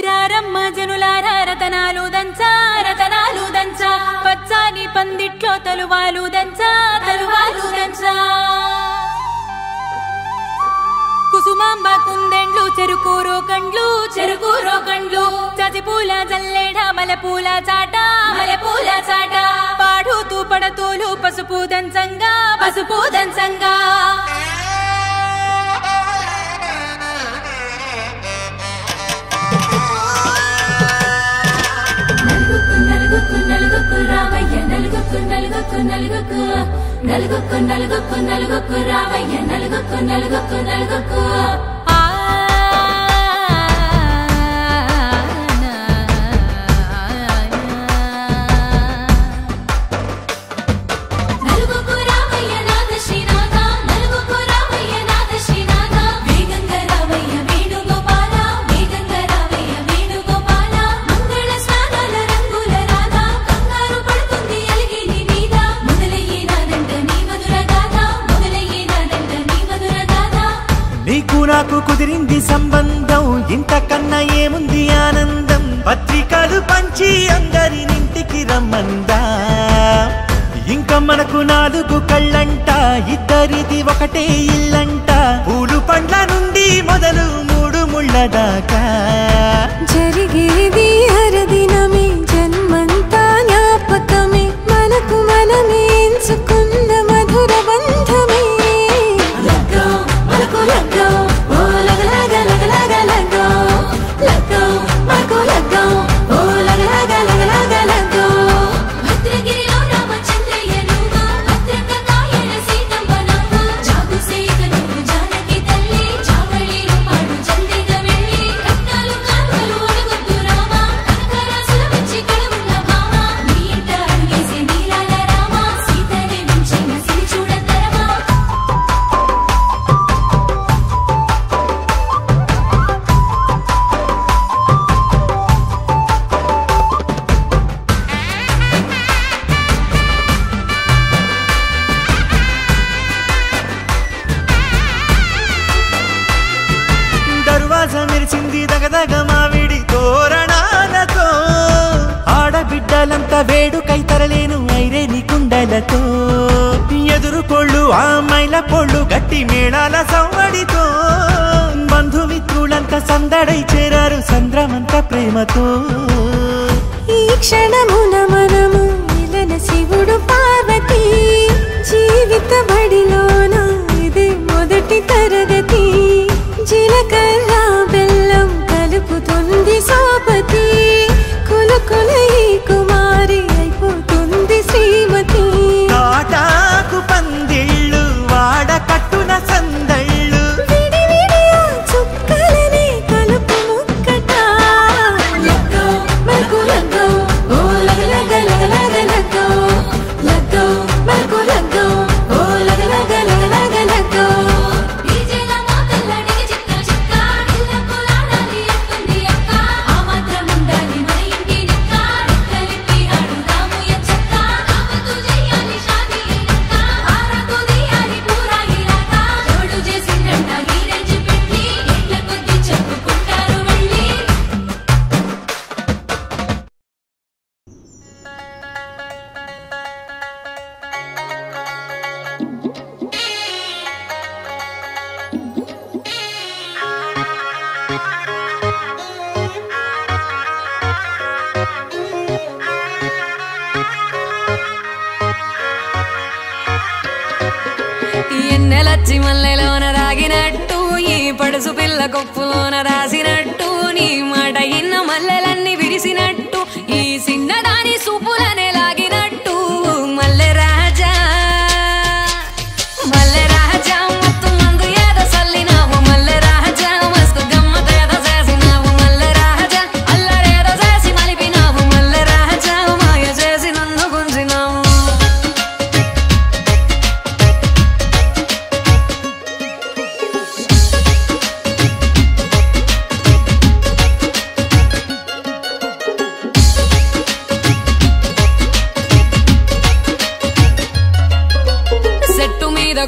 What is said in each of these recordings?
రారమ్మ జనులారా రతనాలు దంచా రతనాలు దంచా పచ్చాని పందిట్లో తలువాలు దంచా తలువాలు దంచా కుసుమాంబ కుందెండ్లు చెరుకూరో కండ్లు చెరుకూరో కండ్లు చజిపూల జల్లేడ మలపూల చాట మలపూల చాట పాడుతూ పడతూలు పసుపు దంచంగా పసుపు దంచంగా నలుగుకు నలుగుకు రావయ్య నలుగుకు నలుగుకు నలుగుకు నలుగుకు నలుగుకు నలుగుకు రావయ్య నలుగుకు నలుగుకు నలుగుకు నాకు కుదిరింది సంబంధం ఇంతకన్నా ఏముంది ఆనందం పత్రికలు పంచి అందరినింటికి రమ్మందా ఇంకా మనకు 4 కళ్ళంట ఇద్దరిది ఒకటే ఇల్లంట పూలు పండ్ల నుండి మొదలు 3 ముళ్ళ దాకా జరిగేది హరదినమే జన్మంతా జ్ఞాపకమే మనకు మనమే ఎంచుకున్న మధుర బంధమే లగ్గో మనకు లగ్గో మెరిచింది దగదగ మావిడి తోరణాలతో ఆడబిడ్డలంతా వేడుకై తరలేను ఐరేని కుండలతో ఎదురుకోళ్ళు ఆ మైల పొళ్ళు గట్టి మేళాల సవ్వడితో బంధుమిత్రులంతా సందడై చేరారు సంద్రమంత ప్రేమతో ఈ క్షణమున మనము మిలన శివుడు పార్వతి జీవిత బడిలోన ఇదే మొదటి తరగతి జీలకర్ర బెల్లం కలుపుతుంది సోపతి కులుకుల ఈ కుమారి అయిపోతుంది శ్రీమతి కాటాకు పందిళ్ళు వాడ కట్టున సందళ్ళు విడివిడియా చుక్కలనే కలుపు ముక్కట లగ్గో మనకు లగ్గో ఓ లగ లగ లగ లగ లగ్గో లగ్గో మనకు లగ్గో ఓ లగ లగ లగ లగ లగ్గో ఎన్నెలచ్చి మల్లెలోన రాగినట్టు ఈ పడుసు పిల్ల కొప్పులోన రాసినట్టు నీ మాట ఇన్న మల్లెలన్నీ విరిసినట్టు ఈ సిన్నదాని సూపులనే లాగినట్టు మల్లె రాజా మల్లె రాజా మత్తు మందు ఏదో సల్లినావు మల్లె రాజా మస్తు గమ్మత్ ఏదో చేసినావు మల్లె రాజా అల్లరేదో చేసి మలిపినావు మల్లె రాజా మాయ చేసి నన్ను గుంజినావు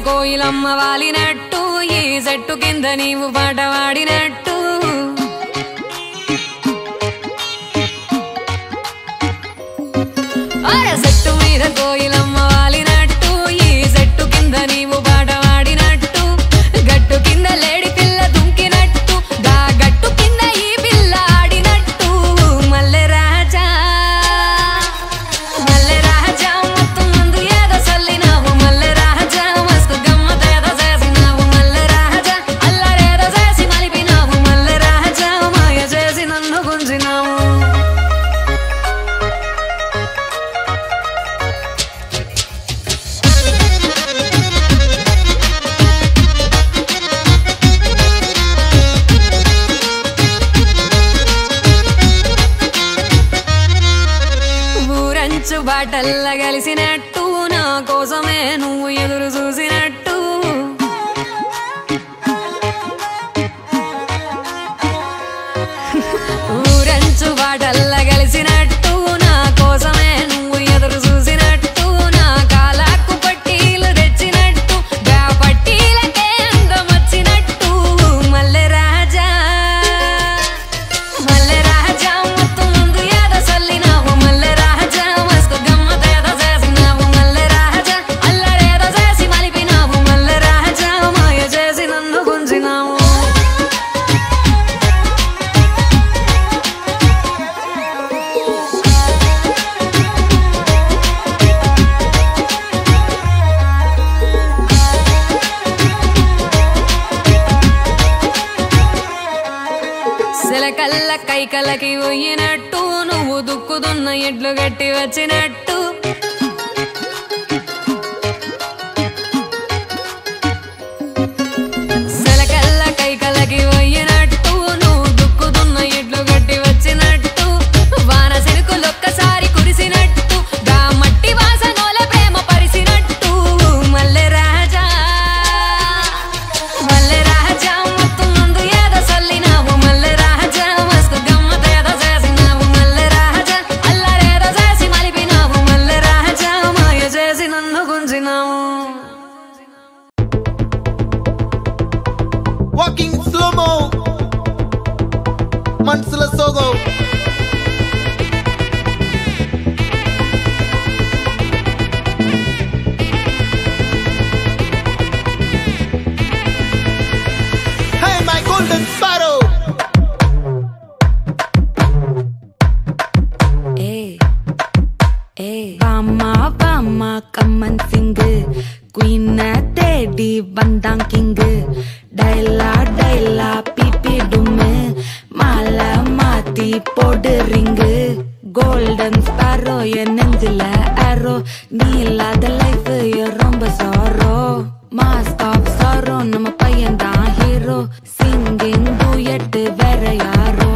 కోయిలమ్మ వాలినట్టు ఈ చెట్టు కింద నీవు పాట వాడినట్టు చెట్టు మీద కోయిలమ్మ వాలినట్టు ఈ చెట్టు కింద నీవు పాట వాడినట్టు గట్టు కింద లేడి పిల్ల దుంకినట్టు గా గట్టు కింద ఈ పిల్ల ఆడినట్టు మల్లె రాజా మత్తు ముందు ఏదో చల్లినావు మల్లె రాజా మస్తు గమ్మతేదో చేసినావు మల్లె రాజా అల్లరేదో చేసి మలిపినావు మల్లె రాజా మాయ చేసి నన్ను గుంజినావు బాటల్ల కలిసినట్టు నా కోసమే నువ్వు ఎదురు చూసినట్టు ఊరంచు బాటల్ల కలిసినట్టు నా కోసమే నువ్వు ఎదురు చూసినట్టు నా కాలాకు పట్టీలు తెచ్చినట్టు గా పట్టీలకే అందం వచ్చినట్టు మల్లె రాజా మత్తు ముందు ఏదో చల్లినావు మల్లె రాజా సిలకల్ల కైకలకి పోయినట్టు నువ్వు దుక్కుదున్న ఎడ్లు గట్టి వచ్చినట్టు సిలకల్ల కైకలకి పోయినట్టు నువ్వు దుక్కుదున్న ఎడ్లు గట్టి వచ్చినట్టు వాన సిరుకులొక్కసారి కురిసినట్టు గా మట్టి వాసనోల ప్రేమ పరిసినట్టు మల్లె రాజా మత్తు ముందు ఏదో చల్లినావు మల్లె రాజా మస్తు గమ్మతేదో చేసినావు మల్లె రాజా అల్లరేదో చేసి మలిపినావు మల్లె రాజా మాయ చేసి నన్ను గుంజినావు Walking slow-mo మనసుల సోగో Hey my golden sparrow Vama come and sing Queen தேடி வந்தான் கிங் டைலா பிபி டும்மு மாலை மாத்தி போடு ரிங்கு கோல்டன் ஸ்பாரோ என் நெஞ்சில ஆரோ நீ இல்லாத லைஃப் ரொம்ப சாரோ மாஸ்க் ஆஃப் சாரோ நம்ம பையன் தான் ஹீரோ சிங்கிங் டூயட் வேற யாரோ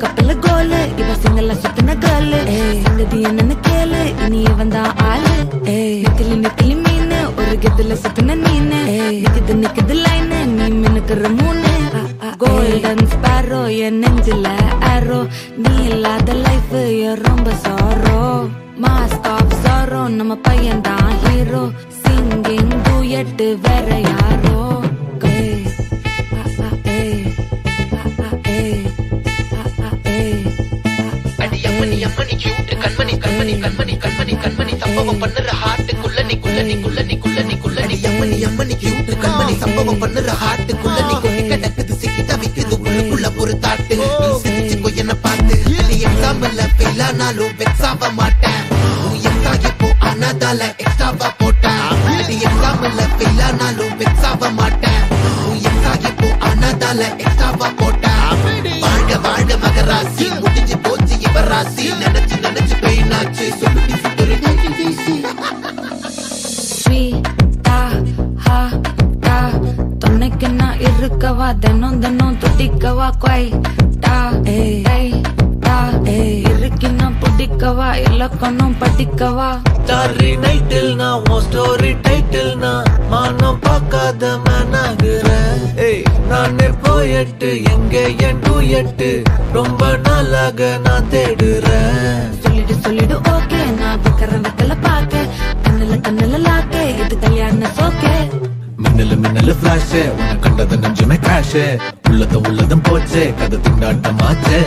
கப்பில கோலு இவ சிங்கல்ல சுத்தின கேர்ளு சங்கதி என்னன்னு கேளு இனி வந்தா ஆளு நிக்கிலி மீன் ஒரு கெத்துல சுத்தின நீனு நிக்குது லைன் நீ மினுக்குற மூணு கோல்டன் ஸ்பாரோ என் நெஞ்சில ஆரோ நீ இல்லாத லைஃப் ரொம்ப சாரோ மாஸ்க் ஆஃப் சாரோ நம்ம பையன் தான் ஹீரோ சிங்கிங் டூயட் வேற யாரோ அம்மணி கியூட் கண்மணி சம்பவம் பண்ணுற ஹார்ட்டுக்குள்ள நீ அம்மணி கியூட் கண்மணி சம்பவம் பண்ணுற ஹார்ட்டுக்குள்ள நீ கொட்டி கிடக்குது சிக்கி தவிக்குது உள்ளுக்குள்ள ஒரு தாட்டு சிரிச்சுக்கோ என்ன பார்த்து நீ எக்ஸாம்பிள் ஃபெயில் ஆனாலும் வெக்ஸ் ஆக மாட்டேன் உன் எக்ஸா இப்போ ஆனதால எக்ஸ்ட்ராவா போட்டேன் நீ எக்ஸாம்பிள் ஃபெயில் ஆனாலும் வெக்ஸ் ஆக மாட்டேன் உன் எக்ஸா இப்போ ஆனதால எக்ஸ்ட்ராவா போட்டேன் வாழ்க மகராசி முடிஞ்சு போச்சு இவராசி நினைச்சு பெயினாச்சு சொல்லி சுத்துரு துணைக்கு நான் இருக்கவா தினம் துடிக்கவா குவைட்டா இருக்கினா பிடிக்கவா இலக்கணம் படிக்கவா ஸ்டாரி நைட்டில் நான் உன் ஸ்டோரி டைட்டில் நான் மானம் பார்க்காத மேனாகிறேன் நானே போயட்டு எங்க என் டூயட்டு ரொம்ப நாளாக நான் தேடுறேன் சொல்லிடு ஓகே நான் வைக்கல பாக்க கண்ணுல லாக்க இது கல்யாண சோக்கே மின்னல் ஃபிளாஷ் உன்னை கண்டது நெஞ்சுமே கிராஷ் உள்ளதும் போச்சே கதை திண்டாட்டமாச்சே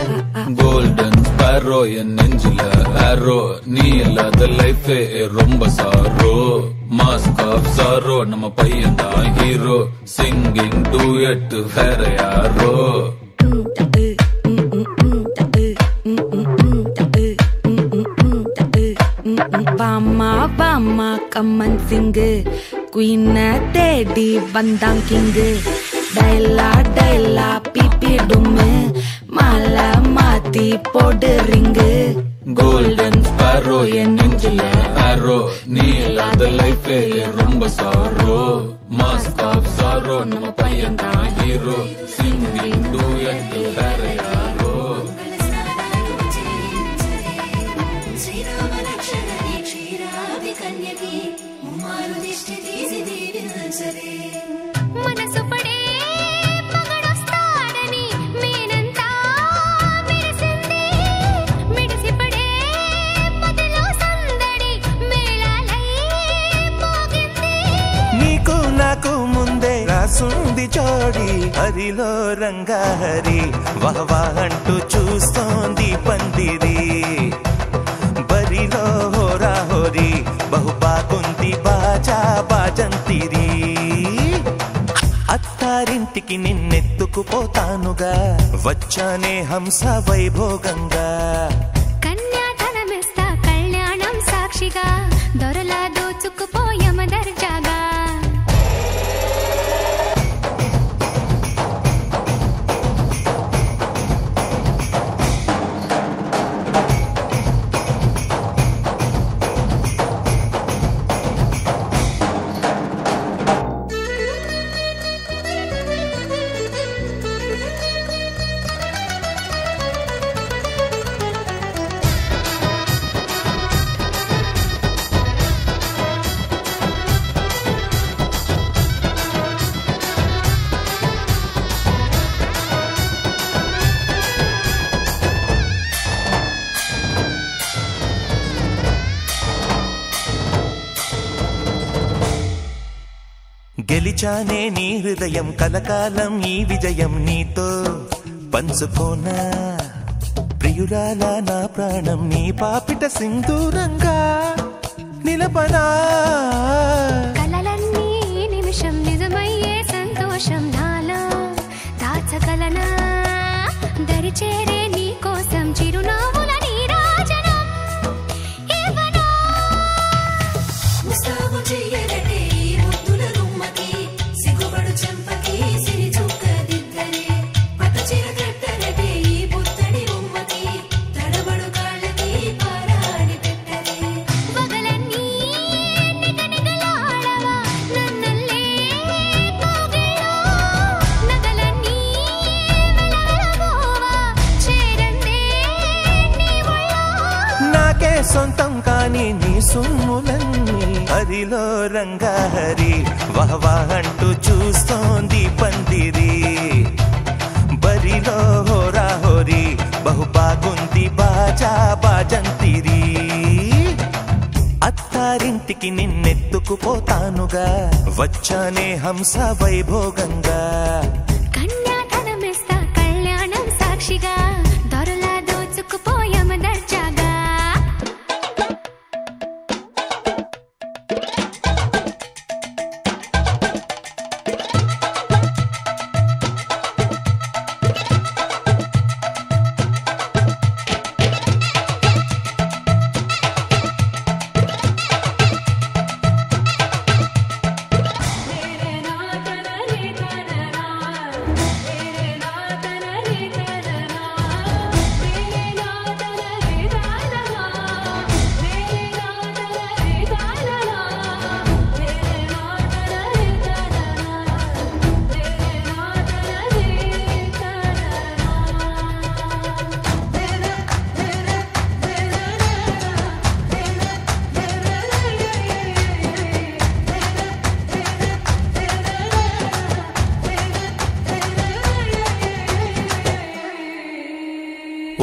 கோல்டன் ஸ்பேரோ என் நெஞ்சில ஆரோ நீ இல்லாத லைஃபே ரொம்ப சாரோ மாஸ்க் ஆஃப் சாரோ நம்ம பையன் தான் ஹீரோ சிங்கிங் டூயட் வேற யாரோ வாமா வாமா கம்மன் சிங்கு குயின தேடி வந்தான் கிங்கு டைலா டைலா பிபி டும்மு மாலை மாத்தி போடு ரிங்கு கோல்டன் ஸ்பேரோ என் நெஞ்சில ஆரோ நீ இல்லாத லைஃபே ரொம்ப சாரோ மாஸ்க் ஆஃப் சாரோ நம்ம பையன் தான் ஹீரோ சிங்கிங் டூயட் வேற யாரோ మనసు పడే మగడొస్తాడని మేనంతా మెరిసింది మిడిసి పడే మదిలో సందడి మేళాలై మోగింది నీకు నాకు ముందే రాసుంది జోడి హరిలో రంగా హరి వహవా అంటూ చూస్తోంది పందిరి బరిలో హోరా హోరి బహు బాగుంది బాజా బాజంతిరి అత్తారింటికి నిన్నెత్తుకుపోతానుగా వచ్చానే హంస వైభోగంగా కన్యాధనమిస్తా కళ్యాణం సాక్షిగా దొరలా దోచుకుపోయమ దర్జాగా గెలిచానే నీ హృదయం కలకాలం ఈ విజయం నీతో పంచుకోనా ప్రియురాలా నా ప్రాణం నీ పాపిట సింధూరంగా నిలపనా కలలన్నీ నిమిషం నిజమయ్యే సంతోషం నాలో దాచగలనా దరిచేరే నీ కోసం చిరునవ్వుల నీరాజనం ఇవ్వనా ముస్తాబు చెయ్యరటే ఈ ముద్దుల గుమ్మకి సిగ్గుపడు చెంపకి సిరి చుక్క దిద్దరే పట్టు చీర కట్టరటే ఈ పుత్తడి గుమ్మకి తడబడు కాళ్ళకి పారాడి పెట్టరే పగలన్నీ నిగనిగలాడవా నన్నల్లే కోగిలో నగలన్నీ వెలవెలబోవా చేరందే నీ ఒళ్ళో నాకే సొంతం కాని నీ సుమ్ములన్నీ హరిలో రంగా హరి వహవా అంటూ చూస్తోంది పందిరి బరిలో హోరా హోరి బహు బాగుంది బాజా బాజంతిరి అత్తారింటికి నిన్నెత్తుకుపోతానుగా వచ్చానే హంస వైభోగంగా కన్యాధనమిస్తా కళ్యాణం సాక్షిగా దొరలా దోచుకుపోయమ దర్జాగా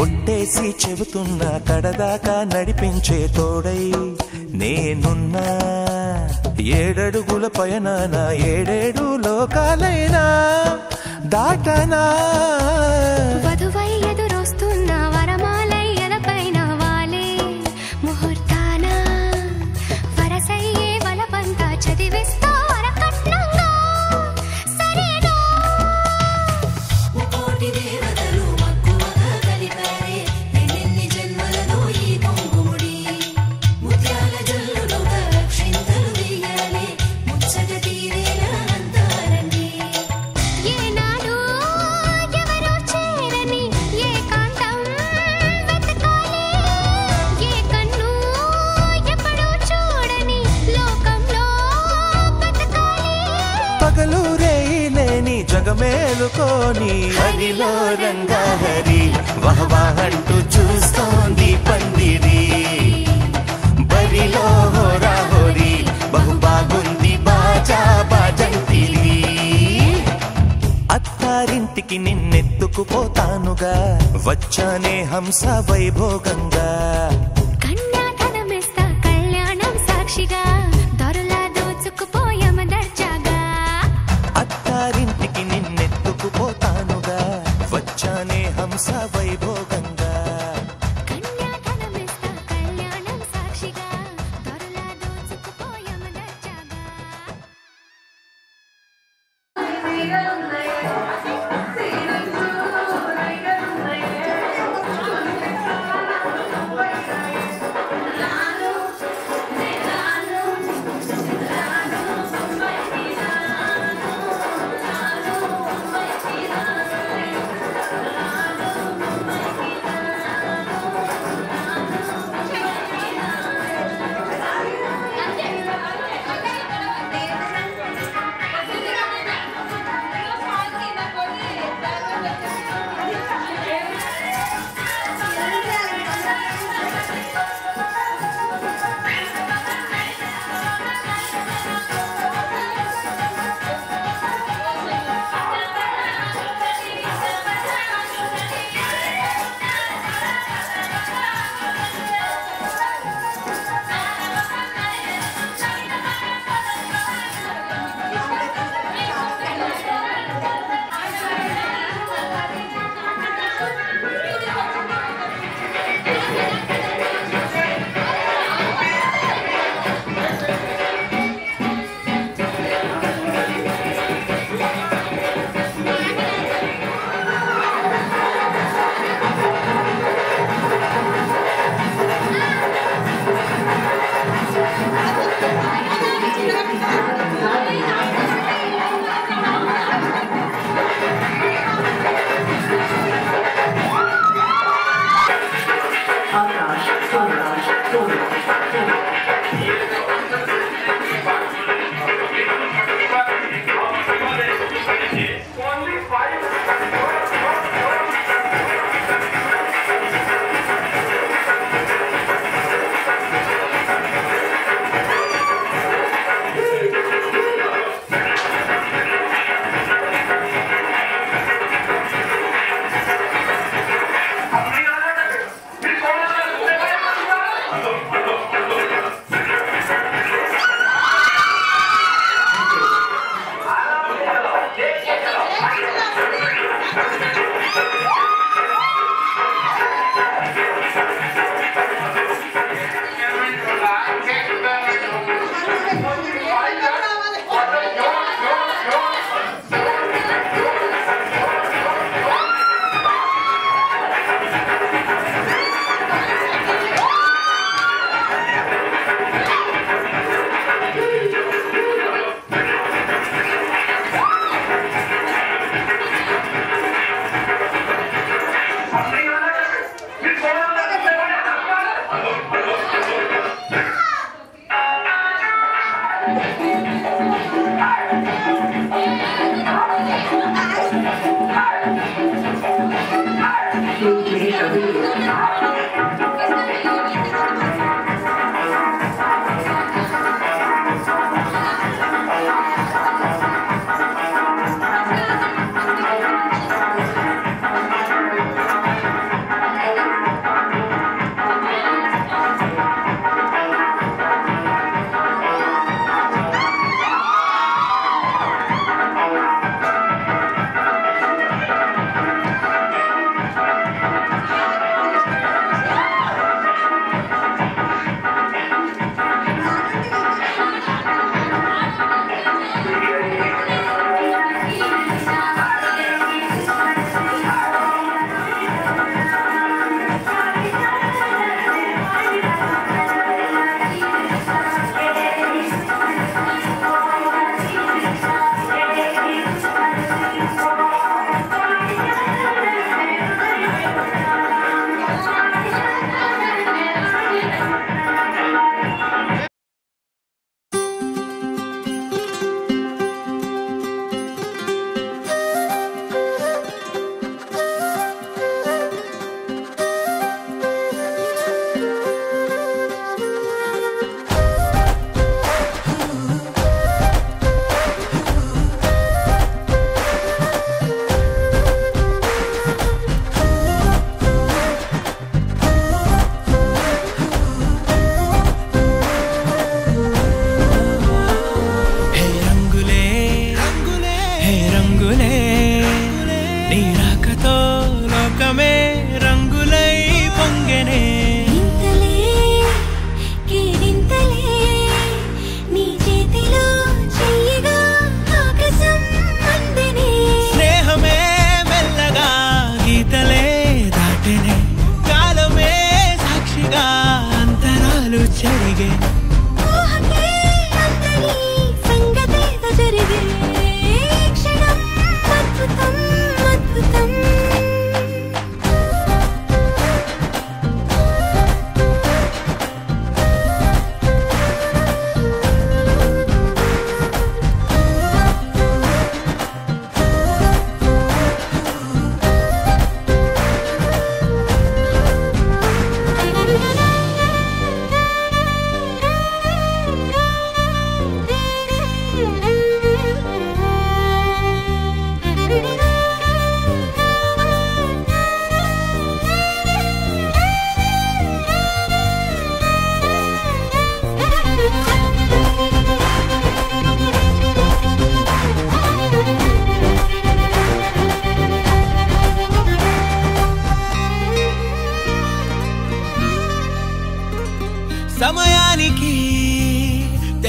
ఒట్టేసి చెబుతున్నా కడదాకా నడిపించే తోడై నేనున్నా ఏడడుగుల పయనాన ఏడేడు లోకాలైనా దాటనా వధువై ఎదురొస్తున్న వరమాలయ్యల పైన వాలే ముహూర్తాన వరసయ్యే వలపంతా చదివిస్తా వరకట్నంగా సరేనా కోటి దేవతలు మక్కువగా కలిపారే ఎన్నెన్ని జన్మలలో ఈ పొంగుముడి ముత్యాల జల్లులుగా క్షింతలు వేయాలి ముచ్చట తీరేలా అంతారండి ఏనాడు ఎవరో చేరని ఏకాంతం వెతకాలి ఏ కన్ను ఎప్పుడూ చూడని లోకంలో బతకాలి పగలు రేయిలేని జగమేలుకోని హరిలో రంగాహరి వహవాహంటూ చూస్తోంది పందిరి బరిలో హోరాహోరి బహు బాగుంది బాజా బాజంతిరి అత్తారింటికి నిన్నెత్తుకుపోతానుగా వచ్చానే హంస వైభోగంగా కన్యాధనమిస్తా కళ్యాణం సాక్షిగా దొరలా దోచుకుపోయామ దర్జాగా అత్తారింటికి నిన్నెత్తుకుపోతానుగా వచ్చానే హంస వైభోగంగా కన్యాధనమిస్తా కళ్యాణం సాక్షిగా దొరలా దోచుకుపోయామ దర్జాగా Hey,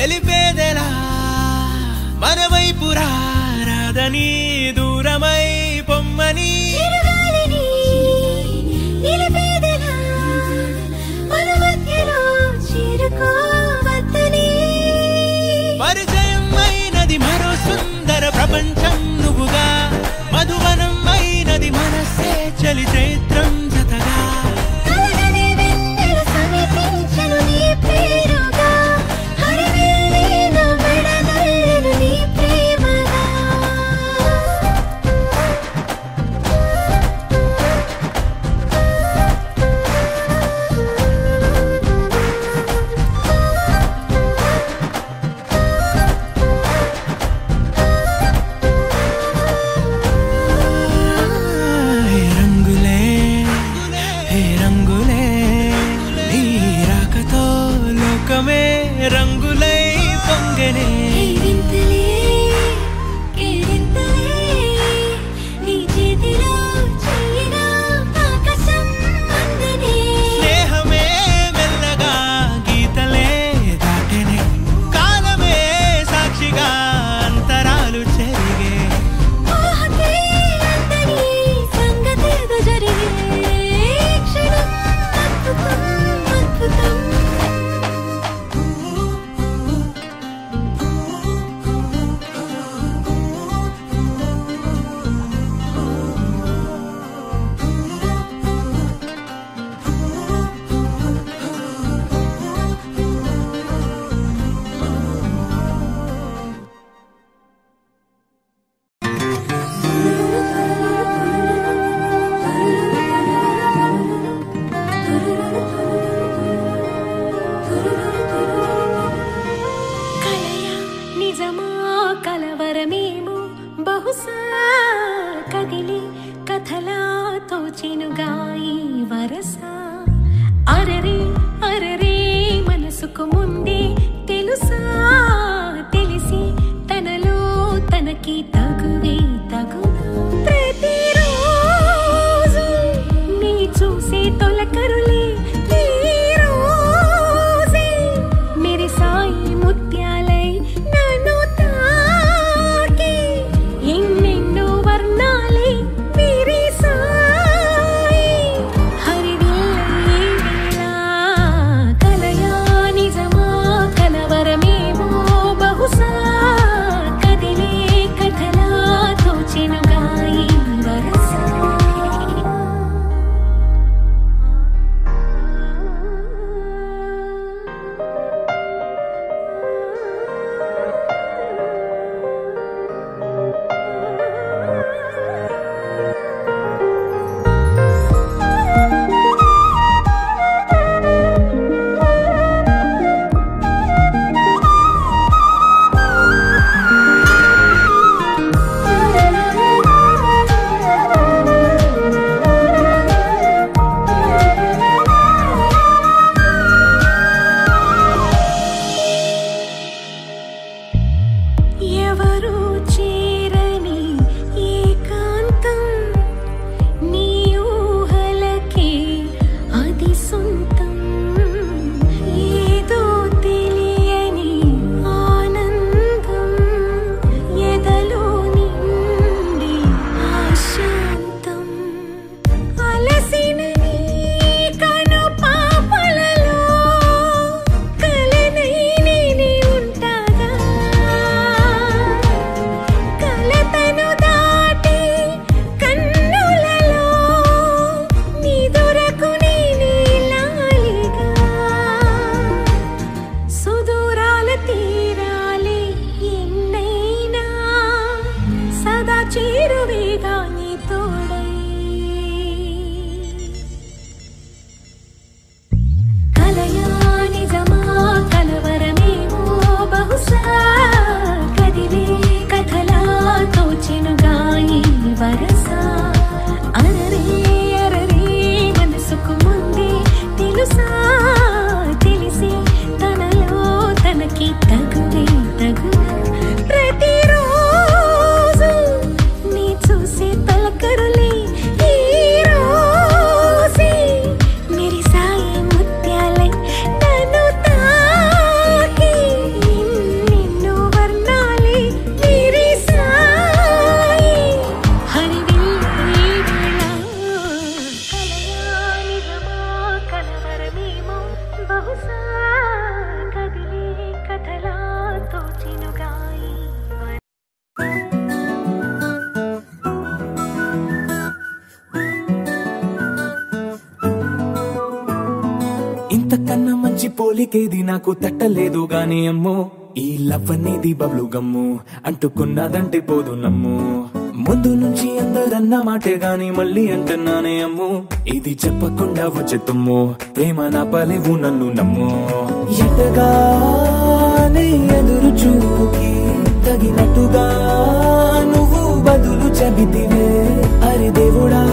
తెలిపేదెలా మన వైపు రాదని దూరమై పొమ్మని పరిచయం అయినది మరో సుందర ప్రపంచం నువ్వుగా మధువనం అయినది మనసే చలి చైత్రం జతగా రంగులై పొంగనే స్నేహమే మెల్లగా గీతలే దాటెనే కాలమే సాక్షిగా అంతరాలు చెరిగే కలవరమేమో బహుశా కదిలి కథలా తోచినుగా ఈ వరస అరరే అరరే మనసుకు ముందే తెలుసా తెలిసి తనలో తనకి తగువే తగునా ప్రతిరోజు నీ చూసే తొలకరులే ఈ రోజే మేరే సాయి ముత్యాలై నన్ను తాకి ఎన్నెన్నో వర్ణాలై మేరే సాయి హరివిల్లయేలా కలయా నిజమా కలవరమేమో బహుశా కదిలే కథలా పోలికేది నాకు తట్టలేదు గాని అమ్మో ఈ లవ్ అనేది బబ్లు గమ్ము అంటుకున్నదంటే పోదు నమ్ము ముందు నుంచి అందరన్న మాటే గాని మళ్ళీ అంటున్నానే అమ్ము ఇది చెప్పకుండా వచ్చే తుమ్ము ప్రేమ నా పలేవు నన్ను నమ్ము ఎటగానే ఎదురు చూపుకి తగినట్టుగా నువ్వు బదులు చెబితివే అరే దేవుడా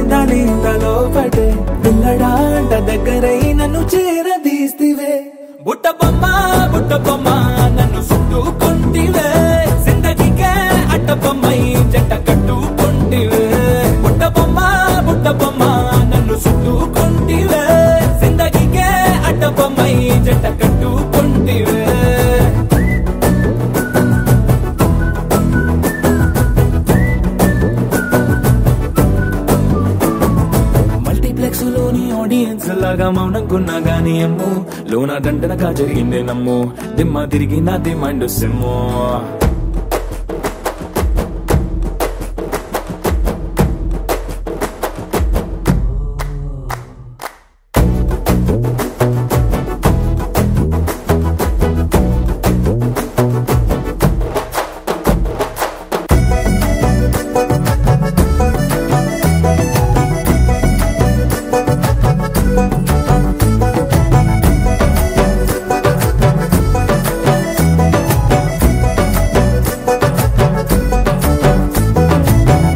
దాని తలో పటే పిల్లడాంట దగ్గరై నన్ను చేరదీస్తివే బుట్ట బొమ్మ నన్ను చుట్టుకుంటివే జిందగీకే అట్ట బొమ్మై జంట కట్టుకుంటివే బుట్ట బొమ్మ నన్ను చుట్టుకుంటివే జిందగీకే అట్ట బొమ్మై జంట కట్టుకుంటివే మల్టీప్లెక్స్ లోని ఆడియన్స్ లాగా మౌనంకున్నా గానీ అమ్ము లోన దండనగా జరిగిందే నమ్ము దిమ్మ తిరిగి నాది మైండ్ సిమ్ము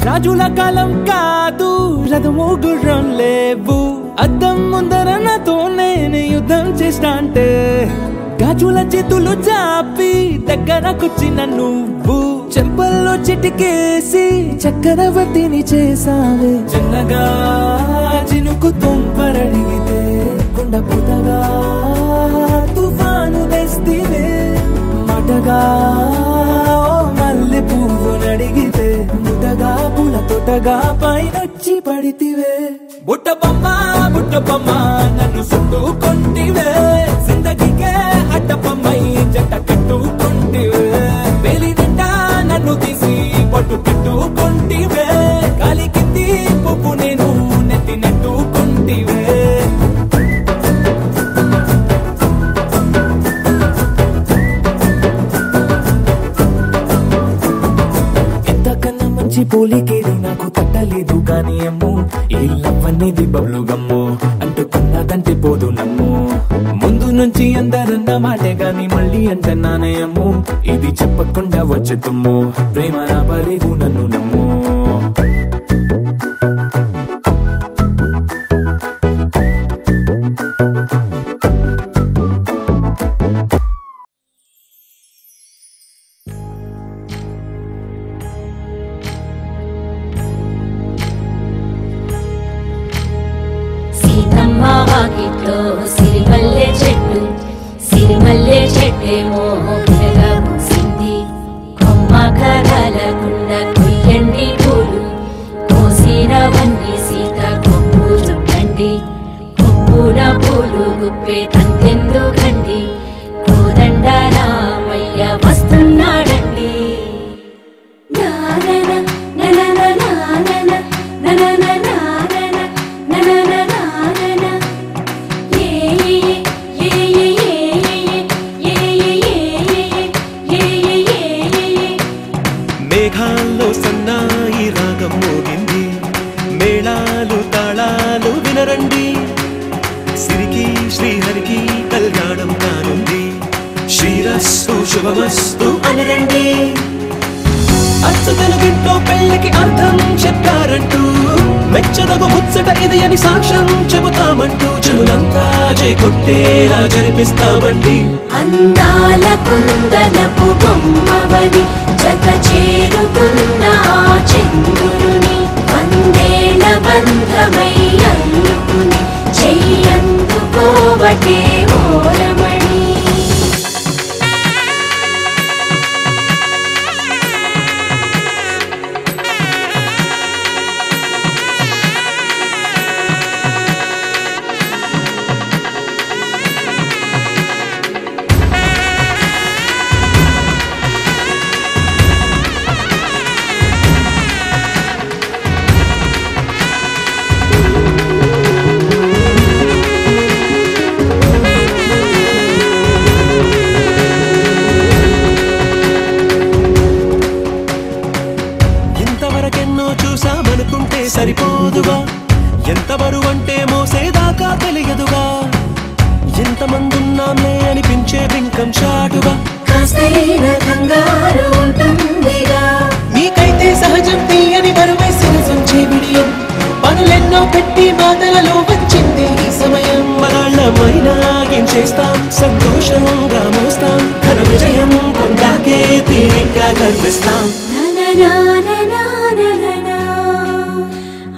రాజుల కాలం కాదు రథము గుర్రం లేవు అద్దం ముందర నాతో నేను యుద్ధం చేస్తా అంటే గాజుల చేతులు చాపి దగ్గరకొచ్చిన నువ్వు చెంపల్లో చిటికేసి చక్రవర్తిని చేసావే చిన్నగా చినుకు తుంపరడిగితే కొండ పుటగా తుఫాను తెస్తివే మాటగా మల్లె పువ్వు నడిగితే ముటగా పుల తోటగా పైనొచ్చి పడితివే బుట్ట బొమ్మ నన్ను చుట్టుకుంటివే జిందగీకే అడ్డ బొమ్మై జంట కట్టుకుంటివే వేలి నిండా నన్ను తీసి పట్టు కట్టుకుంటివే గాలి కింది పువ్వు నేను నెత్తి నెట్టుకుంటివే పోలికేది నాకు తట్టలేదు గాని అమ్ము ఈ లవ్ అనేది బబ్లు గమ్ము అంటుకున్నదంటే పోదు నమ్ము ముందు నుంచి అందరన్న మాటే గాని మళ్ళీ అంటున్నానే అమ్ము ఇది చెప్పకుండా వచ్చే తుమ్ము ప్రేమ నా పలేవు నన్ను నమ్ము సిరిమల్లె చెట్టేమో పిల్లగా పూసింది కొమ్మ కదలకుండా కొయ్యండి పూలు కోసినవన్నీ సీత కొప్పు చుట్టండి కొప్పున పూలు గుప్పే తంతెందుకండి కోదండ రామయ్య వస్తున్నాడండి నానన ననన నానన ననన నానన ననన నానన మేఘాల్లో సన్నాయి రాగం మోగింది మేళాలు తాళాలు వినరండి సిరికి శ్రీహరికి కళ్యాణం కానుంది శ్రీరస్తు శుభమస్తు అనరండి అచ్చు తెలుగింట్లో పెళ్లికి అర్థం చెప్పారంటూ మెచ్చదగు ముచ్చట ఇది అని సాక్ష్యం చెబుతామంటూ జనులంతా చేకొట్టేలా జరిపిస్తామండి అందాల కుందనపు బొమ్మవని జత చేరుకున్న చంద్రుని వందేల బంధమై అల్లుకుని చెయ్యందుకోవటే ఓరమణి లోకం చాటుగా కాస్తైన కంగారు ఉంటుందిగా నీకైతే సహజం తీయని బరువై సిరసొంచే విడియం పనులెన్నో పెట్టి బాధలలో వచ్చింది ఈ సమయం మనాళ్ళమైనా ఏం చేస్తాం సంతోషంగా మోస్తాం ఘన విజయం పొందాకే తీరిగ్గా కనిపిస్తాం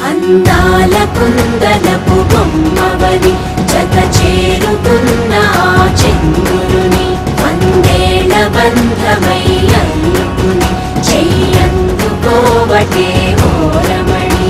అందాల కుందనపు బొమ్మవని జత చేరుతున్న ఆ చంద్రుని వందేళ్ల బంధమై అందుకుని చెయ్యందుకోవటే ఓరమణి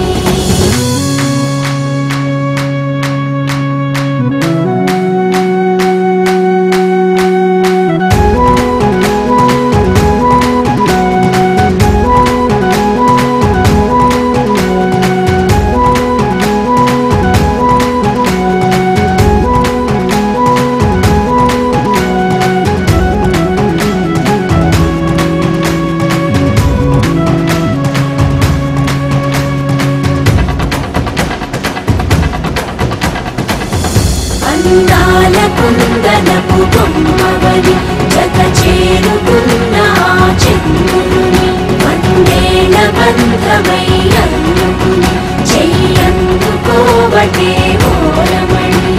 అందాల కుందనపు బొమ్మవని జత చేరుకున్న ఆ చంద్రుని వందేళ్ల బంధమై అందుకుని చెయ్యందుకోవటే ఓరమణి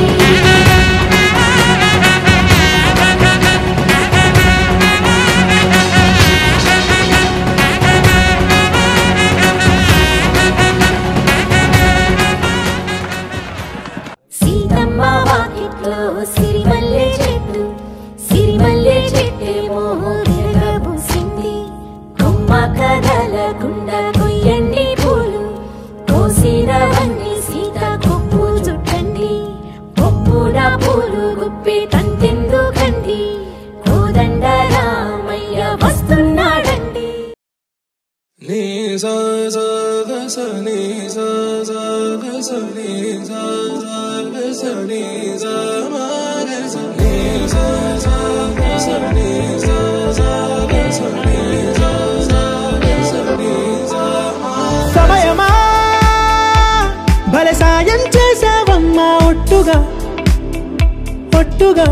సీతమ్మ వాకిట్లో సిరిమల్లె చెట్టు సిరిమల్లె చెట్టేమో తిరగబూసింది కొమ్మ కదలకుండా కొయ్యండి పూలు కోసినవన్నీ సీత కొప్పు చుట్టండి కొప్పుడ పూలు గుప్పి తంతెందుకండి కోదండ రామయ్య వస్తున్నాడండి నీ సా సా గస నీ సా సా గస నీ సా సా గస నీ సా మా గస నీ సా సా గస నీ సా సా గస నీ సా సా గస నీ సా మా సమయమా భలే సాయం చేసావమ్మా ఒట్టుగా ఒట్టుగా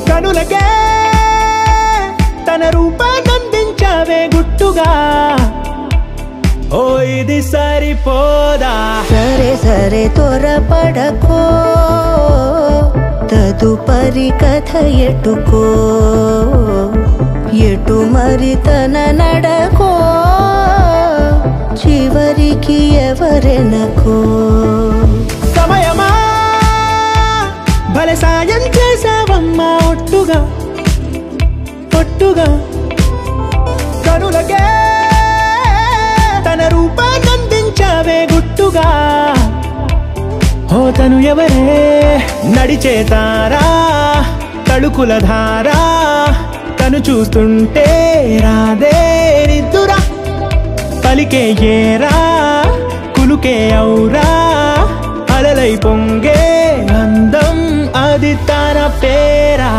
కనులకే తన రూపాన్నందించావే గుట్టుగా ఓ ఇది సరిపోదా సరే సరే త్వరపడకో తదుపరి కథ ఎటుకో ఎటు మరి తన నడకో చివరికి ఎవరెనకో సమయమా భలే సాయం చేసావమ్మా ఒట్టుగా ఒట్టుగా కనులకే తన రూపాన్నందించావే గుట్టుగా ఓ తను ఎవరే నడిచే తారా తడుకుల ధారా తను చూస్తుంటే రాదే నిద్దురా పలికే ఏరా కులుకే ఔరా అలలై పొంగే అందం అది తన పేరా